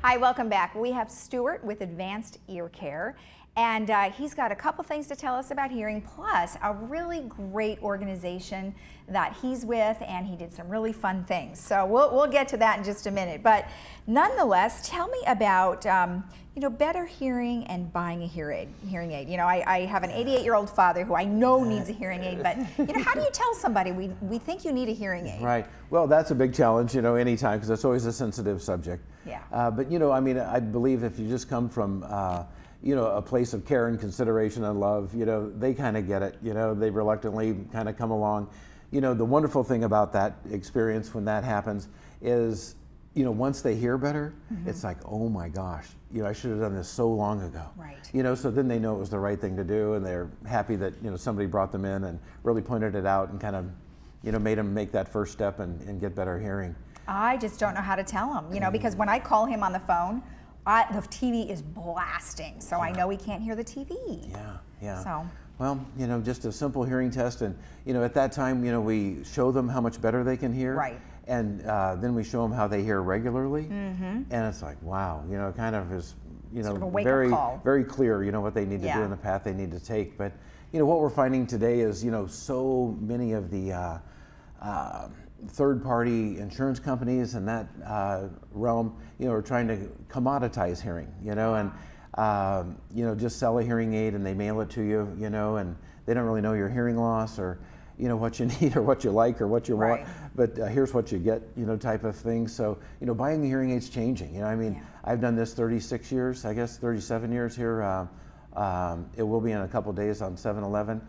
Hi, welcome back. We have Stuart with Advanced Ear Care, and he's got a couple things to tell us about hearing, plus a really great organization that he's with, and he did some really fun things. So we'll get to that in just a minute. But nonetheless, tell me about better hearing and buying a hearing aid. I have an 88-year-old father who I know needs a hearing aid, but how do you tell somebody we think you need a hearing aid? Right. Well, that's a big challenge, anytime, because it's always a sensitive subject. Yeah. But I believe if you just come from a place of care and consideration and love, they kind of get it. They reluctantly kind of come along. The wonderful thing about that experience when that happens is, once they hear better, it's like, oh my gosh, I should have done this so long ago. Right. So then they know it was the right thing to do, and they're happy that, somebody brought them in and really pointed it out and kind of, made them make that first step and get better hearing. I just don't know how to tell him, because when I call him on the phone, the TV is blasting, so I know he can't hear the TV. Yeah. So. Well, just a simple hearing test, and at that time, we show them how much better they can hear. Right. And then we show them how they hear regularly, and it's like, wow, it kind of is, sort of a wake-up call. Very clear, what they need to do and the path they need to take. But, what we're finding today is, so many of the third-party insurance companies and that realm, are trying to commoditize hearing, and just sell a hearing aid and they mail it to you, and they don't really know your hearing loss or what you need or what you like or what you want, but here's what you get, type of thing. So, buying a hearing aid's changing. I've done this 36 years, I guess 37 years here. It will be in a couple days on 7/11.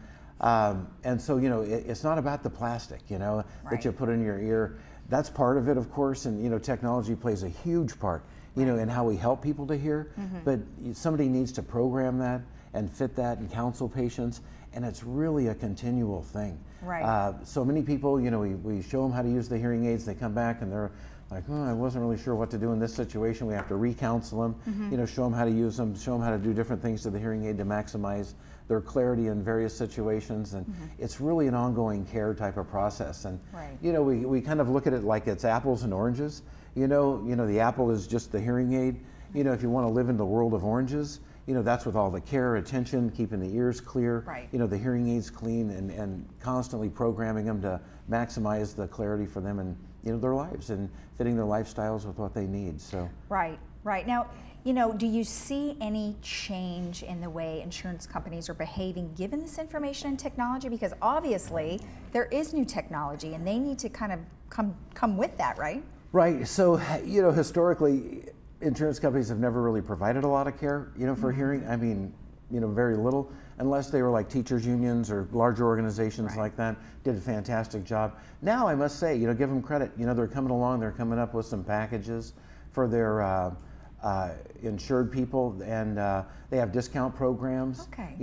And so, it's not about the plastic, that you put in your ear. That's part of it, of course, and, technology plays a huge part, in how we help people to hear, but somebody needs to program that and fit that and counsel patients, and it's really a continual thing. Right. So many people, we show them how to use the hearing aids, they come back and they're like, oh, I wasn't really sure what to do in this situation. We have to re-counsel them, show them how to use them, show them how to do different things to the hearing aid to maximize their clarity in various situations, and it's really an ongoing care type of process. And we kind of look at it like it's apples and oranges. The apple is just the hearing aid. If you want to live in the world of oranges, that's with all the care, attention, keeping the ears clear, the hearing aids clean, and constantly programming them to maximize the clarity for them and their lives and fitting their lifestyles with what they need. So right now, do you see any change in the way insurance companies are behaving given this information and technology? Because obviously there is new technology and they need to kind of come with that, right? Right. So historically, insurance companies have never really provided a lot of care, for hearing. I mean, very little, unless they were like teachers unions or larger organizations like that, did a fantastic job. Now, I must say, give them credit. They're coming along, they're coming up with some packages for their insured people, and they have discount programs. Okay.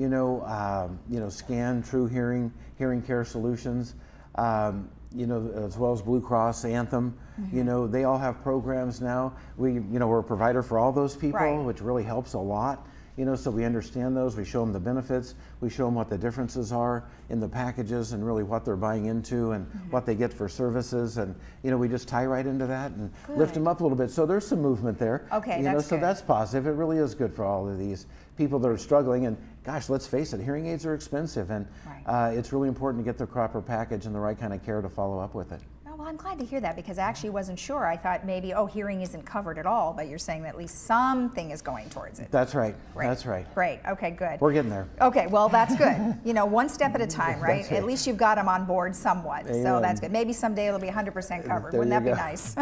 Scan, True Hearing Care Solutions, as well as Blue Cross, Anthem. They all have programs now. We're a provider for all those people, which really helps a lot. So we understand those. We show them the benefits. We show them what the differences are in the packages and really what they're buying into and what they get for services. And, we just tie right into that and lift them up a little bit. So there's some movement there. Okay, that's so good. that's positive. It really is good for all of these people that are struggling. And gosh, let's face it, hearing aids are expensive. And it's really important to get the proper package and the right kind of care to follow up with it. Well, I'm glad to hear that because I actually wasn't sure. I thought maybe, hearing isn't covered at all, but you're saying that at least something is going towards it. That's right. Great. That's right. Great. Okay, good. We're getting there. Okay, well, that's good. One step at a time, right? That's right. At least you've got them on board somewhat. Amen. So that's good. Maybe someday it'll be 100% covered. There Wouldn't that you be go. nice?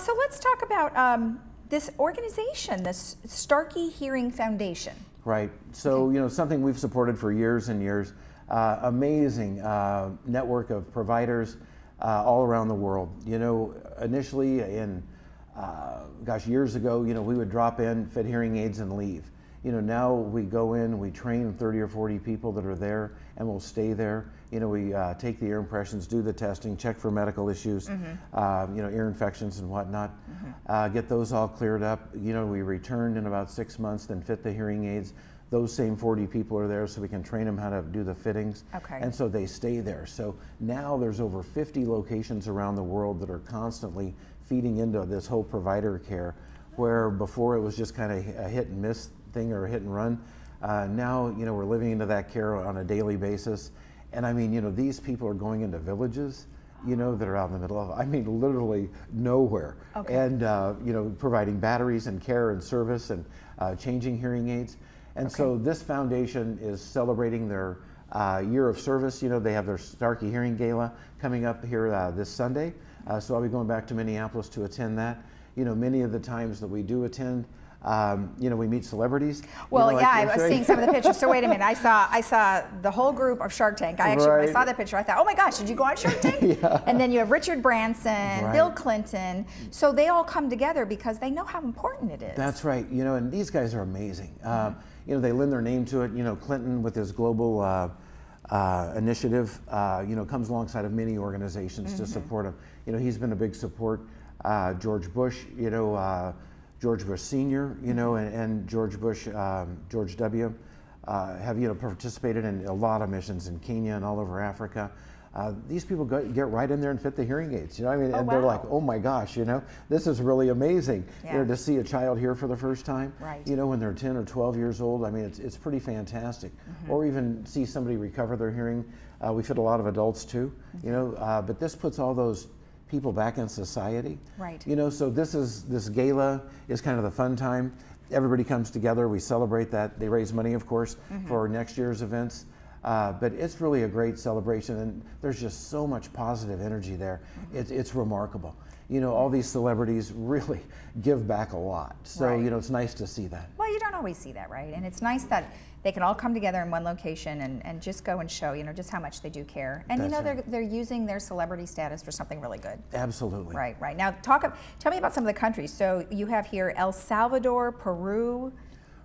So let's talk about this organization, this Starkey Hearing Foundation. Right. So, something we've supported for years and years. Amazing network of providers all around the world. Initially years ago, we would drop in, fit hearing aids and leave. Now we go in, we train 30 or 40 people that are there and we'll stay there. We take the ear impressions, do the testing, check for medical issues, ear infections and whatnot, get those all cleared up. We return in about 6 months, then fit the hearing aids. Those same 40 people are there so we can train them how to do the fittings. Okay. And so they stay there. So now there's over 50 locations around the world that are constantly feeding into this whole provider care. where before it was just kind of a hit and miss thing or a hit and run. Now, you know, we're living into that care on a daily basis. And I mean, you know, these people are going into villages, you know, that are out in the middle of, I mean, literally nowhere. Okay. And, you know, providing batteries and care and service and changing hearing aids. And so this foundation is celebrating their year of service. You know, they have their Starkey Hearing Gala coming up here this Sunday. So I'll be going back to Minneapolis to attend that. You know, many of the times that we do attend, you know, we meet celebrities. Well, you know, yeah, like I was seeing some of the pictures. So wait a minute, I saw the whole group of Shark Tank. I actually, when I saw that picture, I thought, oh my gosh, did you go on Shark Tank? Yeah. And then you have Richard Branson, Bill Clinton. So they all come together because they know how important it is. That's right. You know, and these guys are amazing. You know, they lend their name to it. You know, Clinton with his global initiative, you know, comes alongside of many organizations to support him. You know, he's been a big support. George Bush, you know, George Bush Sr., you know, and George Bush, George W. Have, you know, participated in a lot of missions in Kenya and all over Africa. These people get right in there and fit the hearing aids, you know, I mean, and they're like, oh my gosh, you know, this is really amazing. You know, to see a child here for the first time, you know, when they're 10 or 12 years old, I mean, it's pretty fantastic. Or even see somebody recover their hearing. We fit a lot of adults too, you know, but this puts all those people back in society. You know, so this gala is kind of the fun time. Everybody comes together, we celebrate that. They raise money, of course, for next year's events. But it's really a great celebration, and there's just so much positive energy there. It's remarkable. You know, all these celebrities really give back a lot. So, you know, it's nice to see that. Well, you don't always see that, right? And it's nice that they can all come together in one location and just go and show, you know, just how much they do care. And, you know, they're using their celebrity status for something really good. Absolutely. Right. Now, tell me about some of the countries. So you have here El Salvador, Peru.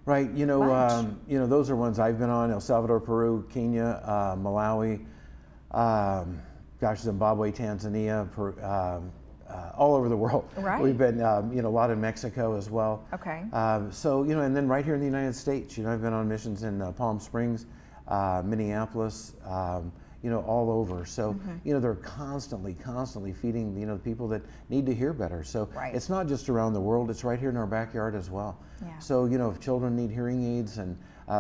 Right, you know, those are ones I've been on: El Salvador, Peru, Kenya, Malawi, Zimbabwe, Tanzania, all over the world. We've been, you know, a lot in Mexico as well. So, you know, and then right here in the United States, you know, I've been on missions in Palm Springs, Minneapolis, you know, all over. So, you know, they're constantly feeding, you know, people that need to hear better. So it's not just around the world, it's right here in our backyard as well. So, you know, if children need hearing aids and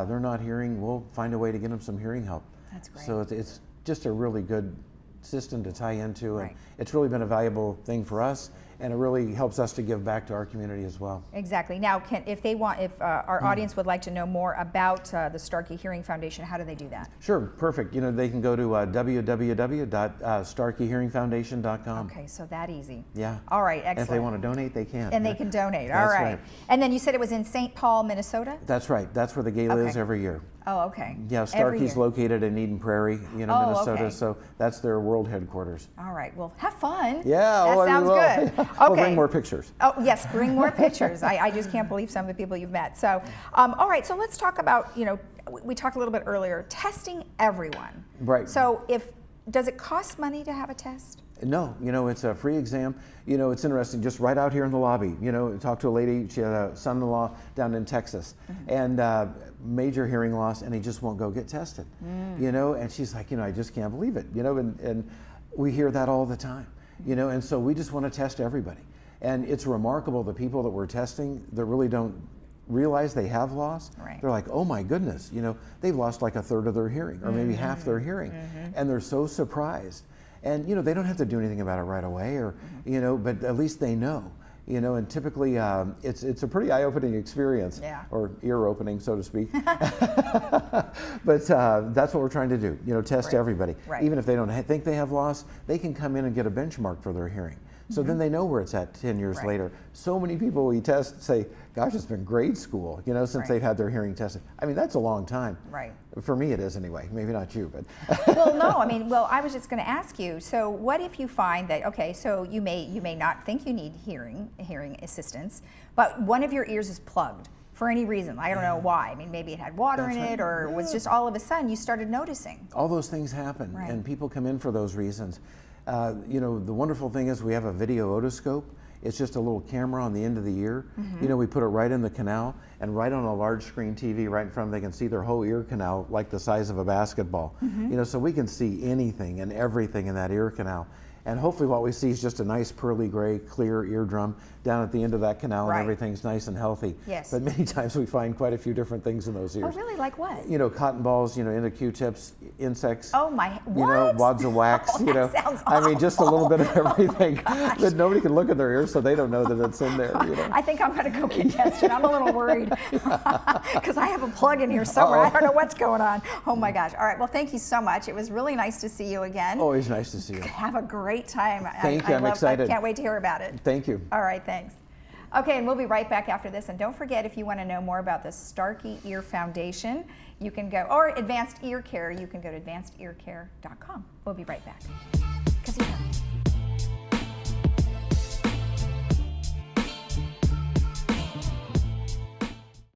they're not hearing, we'll find a way to get them some hearing help. That's great. So it's just a really good system to tie into, and it's really been a valuable thing for us, and it really helps us to give back to our community as well. Exactly. Now, if our audience would like to know more about the Starkey Hearing Foundation, how do they do that? Sure, perfect. You know, they can go to www.starkeyhearingfoundation.com. Okay, so that easy. Yeah. All right, excellent. And if they want to donate, they can. And they can donate. That's all right. right. And then you said it was in St. Paul, Minnesota? That's right. That's where the gala is every year. Oh, okay. Yeah, Starkey's located in Eden Prairie, you know, Minnesota. So that's their world headquarters. All right. Well, have fun. Yeah. That sounds good. Okay. We'll bring more pictures. Oh, yes, bring more pictures. I just can't believe some of the people you've met. So, all right. So let's talk about, you know, we talked a little bit earlier, testing everyone. Right. So does it cost money to have a test? No, you know, it's a free exam. You know, it's interesting, just right out here in the lobby, you know, talked to a lady, she had a son-in-law down in Texas, and major hearing loss, and he just won't go get tested, you know, and she's like, you know, I just can't believe it, you know, and we hear that all the time, you know, and so we just want to test everybody. And it's remarkable, the people that we're testing that really don't realize they have lost, they're like, oh my goodness, you know, they've lost like a third of their hearing, or maybe half their hearing, and they're so surprised. And, you know, they don't have to do anything about it right away, or, you know, but at least they know, you know, and typically it's a pretty eye-opening experience, or ear-opening, so to speak. But that's what we're trying to do, you know, test everybody. Even if they don't think they have loss, they can come in and get a benchmark for their hearing. So then they know where it's at 10 years later. So many people we test say, gosh, it's been grade school, you know, since they've had their hearing tested. I mean, that's a long time. For me, it is anyway. Maybe not you, but. Well, no, I mean, I was just going to ask you, so what if you find that, okay, so you may not think you need hearing assistance, but one of your ears is plugged for any reason. I don't know why. I mean, maybe it had water in it, or it was just all of a sudden you started noticing. All those things happen, and people come in for those reasons. You know, the wonderful thing is we have a video otoscope. It's just a little camera on the end of the ear. You know, we put it right in the canal, and right on a large screen TV right in front, they can see their whole ear canal like the size of a basketball. You know, so we can see anything and everything in that ear canal. And hopefully what we see is just a nice pearly gray, clear eardrum down at the end of that canal, Right. and everything's nice and healthy. Yes. But many times we find quite a few different things in those ears. Oh, really? Like what? You know, cotton balls, you know, into Q-tips, insects. Oh my, what? You know, wads of wax, Oh, you know. that sounds I mean, just a little bit of everything. gosh. But nobody can look at their ears, so they don't know that it's in there, you know. I think I'm going to go get tested. I'm a little worried because I have a plug in here somewhere. Uh-oh. I don't know what's going on. Oh my gosh. All right. Well, thank you so much. It was really nice to see you again. Always nice to see you. Have a great time. Thank you. I'm excited. I can't wait to hear about it. Thank you. All right. Thanks. Okay, and we'll be right back after this. And don't forget, if you want to know more about the Starkey Ear Foundation, you can go, or Advanced Ear Care, you can go to advancedearcare.com. We'll be right back.